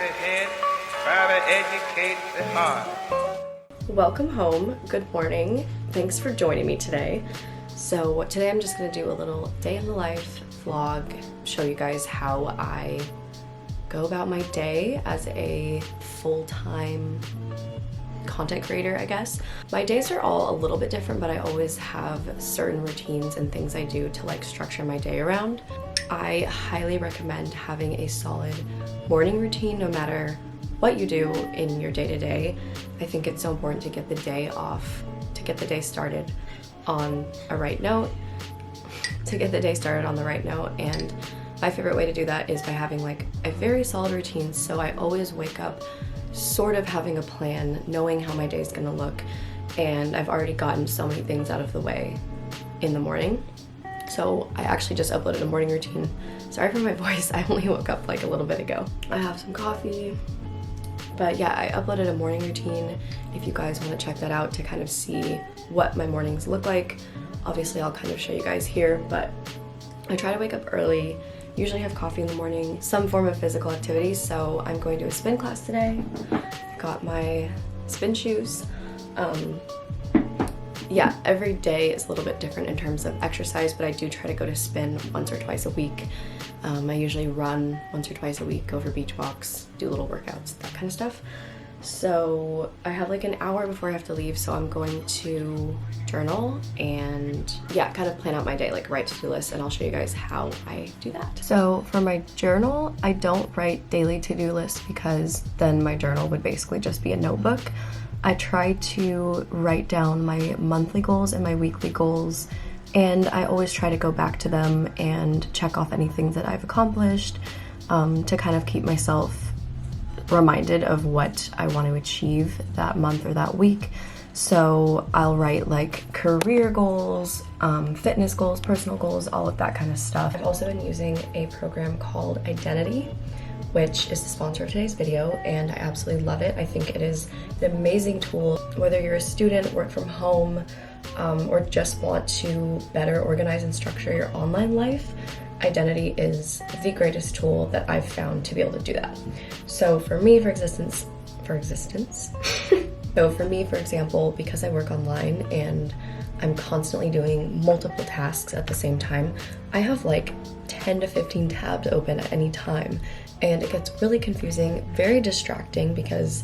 the head, try to educate the heart. Welcome home. Good morning. Thanks for joining me today. So today I'm just going to do a little day in the life vlog, show you guys how I go about my day as a full-time content creator, I guess. My days are all a little bit different, but I always have certain routines and things I do to like structure my day around. I highly recommend having a solid morning routine no matter what you do in your day-to-day. I think it's so important to get the day off, to get the day started on a right note, and my favorite way to do that is by having like a very solid routine. So I always wake up sort of having a plan, knowing how my day's gonna look, and I've already gotten so many things out of the way in the morning. So I actually just uploaded a morning routine. Sorry for my voice, I only woke up like a little bit ago. I have some coffee, but yeah, I uploaded a morning routine if you guys want to check that out to kind of see what my mornings look like. Obviously I'll kind of show you guys here, but I try to wake up early, usually have coffee in the morning, some form of physical activity. So I'm going to a spin class today. I got my spin shoes. Yeah, every day is a little bit different in terms of exercise, but I do try to go to spin once or twice a week. I usually run once or twice a week, go for beach walks, do little workouts, that kind of stuff. So I have like an hour before I have to leave, so I'm going to journal and yeah, kind of plan out my day, like write to-do lists, and I'll show you guys how I do that. So for my journal, I don't write daily to-do lists because then my journal would basically just be a notebook. I try to write down my monthly goals and my weekly goals, and I always try to go back to them and check off anything that I've accomplished to kind of keep myself reminded of what I want to achieve that month or that week. So I'll write like career goals, fitness goals, personal goals, all of that kind of stuff. I've also been using a program called Identity, which is the sponsor of today's video, and I absolutely love it. I think it is an amazing tool, whether you're a student, work from home, or just want to better organize and structure your online life. Identity is the greatest tool that I've found to be able to do that. So for me, for example, because I work online and I'm constantly doing multiple tasks at the same time, I have like 10 to 15 tabs open at any time, and it gets really confusing, very distracting because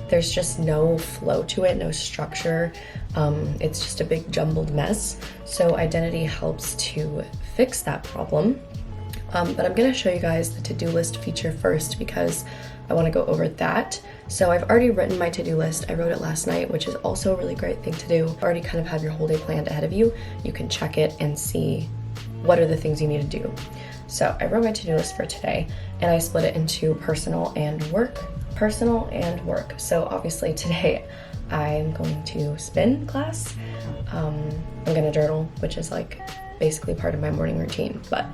there's just no flow to it, no structure. It's just a big jumbled mess. So Identity helps to fix that problem. But I'm gonna show you guys the to-do list feature first because I wanna go over that. So I've already written my to-do list. I wrote it last night, which is also a really great thing to do. Already kind of have your whole day planned ahead of you. You can check it and see what are the things you need to do. So I wrote my to-do list for today, and I split it into personal and work. So obviously today I'm going to spin class. I'm gonna journal, which is like basically part of my morning routine, but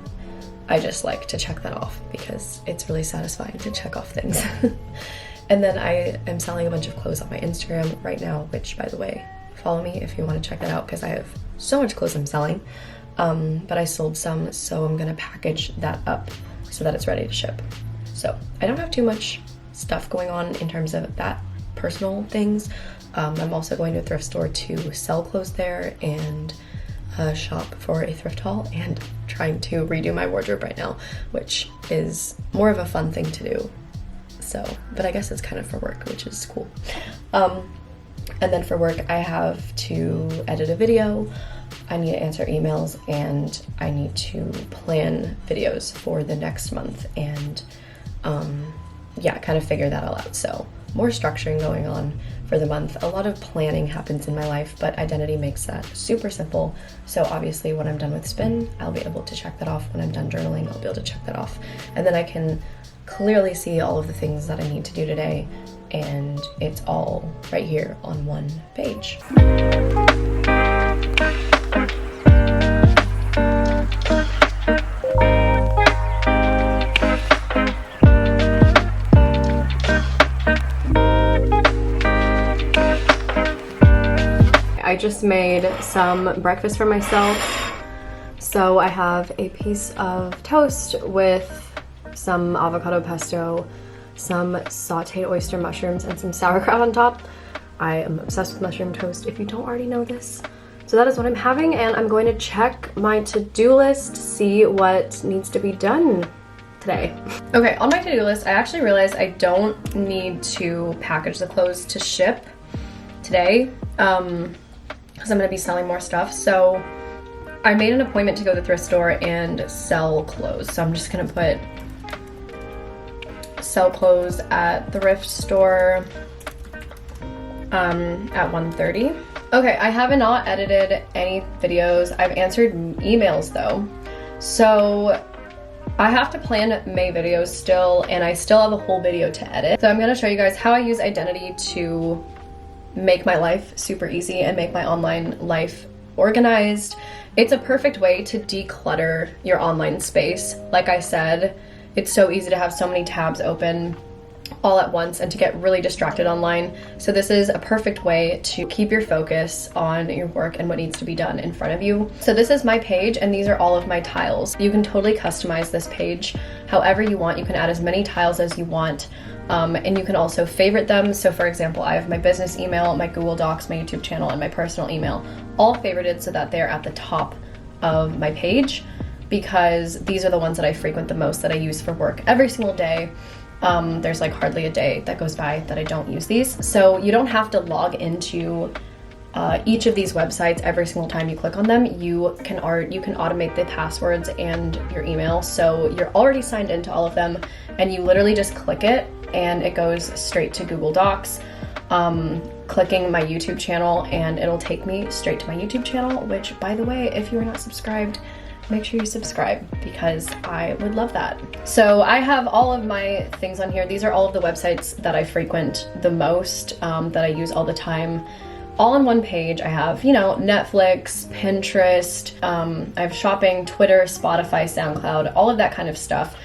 I just like to check that off because it's really satisfying to check off things. And then I am selling a bunch of clothes on my Instagram right now, which, by the way, follow me if you want to check that out because I have so much clothes I'm selling. But I sold some, so I'm gonna package that up so that it's ready to ship. So I don't have too much stuff going on in terms of that personal things. I'm also going to a thrift store to sell clothes there and shop for a thrift haul, and trying to redo my wardrobe right now, which is more of a fun thing to do. So, but I guess it's kind of for work, which is cool. And then for work, I have to edit a video, I need to answer emails, and I need to plan videos for the next month and yeah, kind of figure that all out. So more structuring going on for the month. A lot of planning happens in my life, but Identity makes that super simple. So obviously when I'm done with spin, I'll be able to check that off. When I'm done journaling, I'll be able to check that off. And then I can clearly see all of the things that I need to do today, and it's all right here on one page. I just made some breakfast for myself. So I have a piece of toast with some avocado pesto, some sauteed oyster mushrooms, and some sauerkraut on top. I am obsessed with mushroom toast if you don't already know this. So that is what I'm having, and I'm going to check my to-do list, see what needs to be done today. Okay, on my to-do list, I actually realized I don't need to package the clothes to ship today, because I'm gonna be selling more stuff. So I made an appointment to go to the thrift store and sell clothes. So I'm just gonna put sell clothes at thrift store at 1:30. Okay, I have not edited any videos. I've answered emails though. So I have to plan May videos still, and I still have a whole video to edit. So I'm gonna show you guys how I use Identity to make my life super easy and make my online life organized. It's a perfect way to declutter your online space. Like I said, it's so easy to have so many tabs open all at once and to get really distracted online. So this is a perfect way to keep your focus on your work and what needs to be done in front of you. So this is my page, and these are all of my tiles. You can totally customize this page however you want. You can add as many tiles as you want, and you can also favorite them. So for example, I have my business email, my Google Docs, my YouTube channel, and my personal email all favorited so that they're at the top of my page, because these are the ones that I frequent the most, that I use for work every single day. There's like hardly a day that goes by that I don't use these. So you don't have to log into each of these websites every single time you click on them. You can automate the passwords and your email. So you're already signed into all of them, and you literally just click it and it goes straight to Google Docs. Clicking my YouTube channel and it'll take me straight to my YouTube channel, which, by the way, if you're not subscribed, make sure you subscribe because I would love that. So I have all of my things on here. These are all of the websites that I frequent the most, that I use all the time, all on one page. I have, you know, Netflix, Pinterest, I have shopping, Twitter, Spotify, SoundCloud, all of that kind of stuff.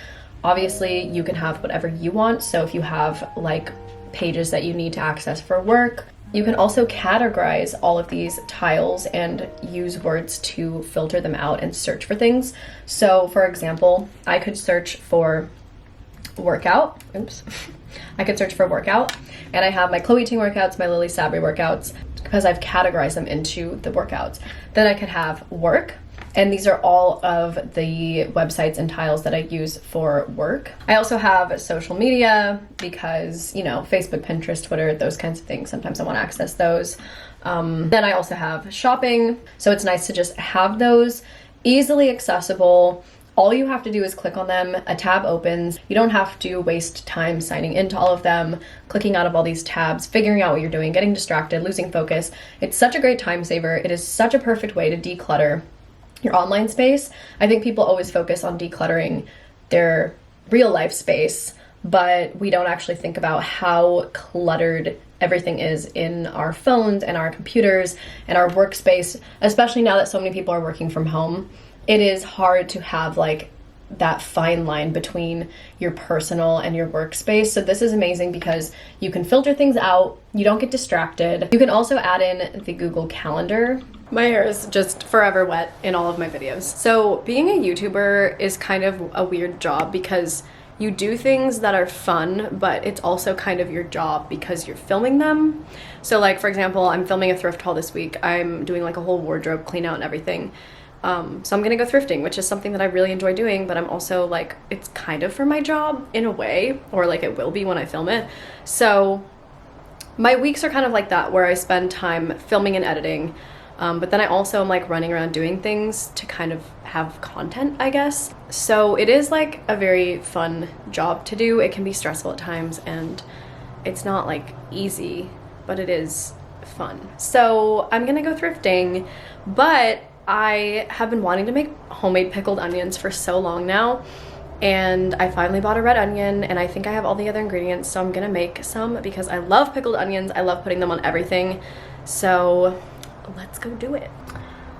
Obviously, you can have whatever you want. So if you have like pages that you need to access for work, you can also categorize all of these tiles and use words to filter them out and search for things. So for example, I could search for workout. Oops. I could search for workout, and I have my Chloe Ting workouts, my Lily Sabri workouts, because I've categorized them into the workouts. Then I could have work, and these are all of the websites and tiles that I use for work. I also have social media because, you know, Facebook, Pinterest, Twitter, those kinds of things. Sometimes I want to access those. Then I also have shopping. So it's nice to just have those easily accessible. All you have to do is click on them, a tab opens. You don't have to waste time signing into all of them, clicking out of all these tabs, figuring out what you're doing, getting distracted, losing focus. It's such a great time saver. It is such a perfect way to declutter your online space. I think people always focus on decluttering their real life space, but we don't actually think about how cluttered everything is in our phones and our computers and our workspace, especially now that so many people are working from home. It is hard to have like that fine line between your personal and your workspace. So this is amazing because you can filter things out, you don't get distracted. You can also add in the Google Calendar. My hair is just forever wet in all of my videos. So being a YouTuber is kind of a weird job because you do things that are fun, but it's also kind of your job because you're filming them. So like, for example, I'm filming a thrift haul this week. I'm doing like a whole wardrobe clean out and everything. So I'm gonna go thrifting, which is something that I really enjoy doing, but I'm also like, it's kind of for my job in a way, or like it will be when I film it. So my weeks are kind of like that, where I spend time filming and editing. But then I also am like running around doing things to kind of have content, I guess. So it is like a very fun job to do. It can be stressful at times and it's not like easy, but it is fun. So I'm gonna go thrifting, but I have been wanting to make homemade pickled onions for so long now. And I finally bought a red onion, and I think I have all the other ingredients, so I'm gonna make some because I love pickled onions. I love putting them on everything. So let's go do it.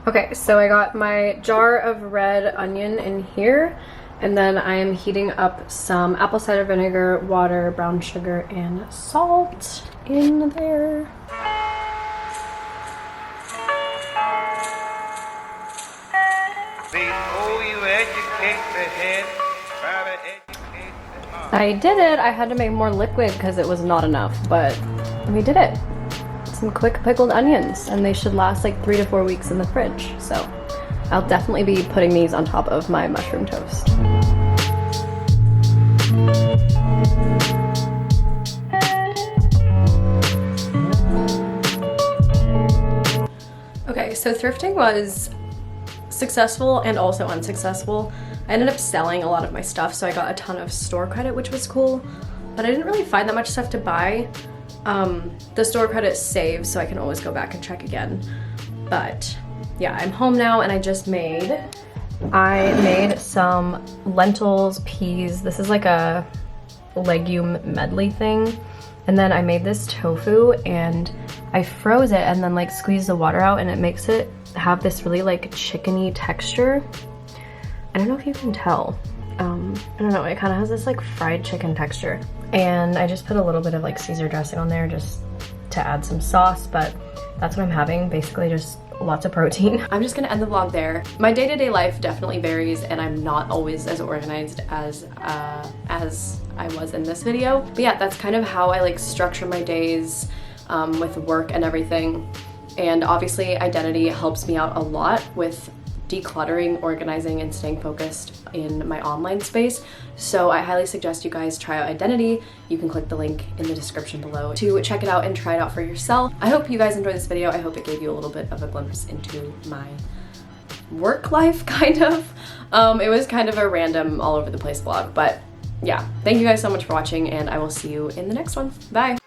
Okay, so I got my jar of red onion in here, and then I am heating up some apple cider vinegar, water, brown sugar, and salt in there. Before you educate the head, try to educate the heart. I did it. I had to make more liquid because it was not enough, but we did it. Some quick pickled onions, and they should last like 3 to 4 weeks in the fridge. So I'll definitely be putting these on top of my mushroom toast. Okay, so thrifting was successful and also unsuccessful. I ended up selling a lot of my stuff, so I got a ton of store credit, which was cool, but I didn't really find that much stuff to buy. The store credit saves, so I can always go back and check again. But yeah, I'm home now, and I made some lentils, peas. This is like a legume medley thing. And then I made this tofu and I froze it and then like squeezed the water out, and it makes it have this really like chickeny texture. I don't know if you can tell. I don't know, it kind of has this like fried chicken texture. And I just put a little bit of like Caesar dressing on there just to add some sauce, but that's what I'm having, basically just lots of protein. I'm just gonna end the vlog there. My day-to-day life definitely varies, and I'm not always as organized as I was in this video. But yeah, that's kind of how I like structure my days with work and everything. And obviously identity helps me out a lot with decluttering, organizing, and staying focused in my online space. So I highly suggest you guys try out Identity. You can click the link in the description below to check it out and try it out for yourself. I hope you guys enjoyed this video. I hope it gave you a little bit of a glimpse into my work life, kind of. It was kind of a random all over the place vlog, but yeah, thank you guys so much for watching, and I will see you in the next one. Bye.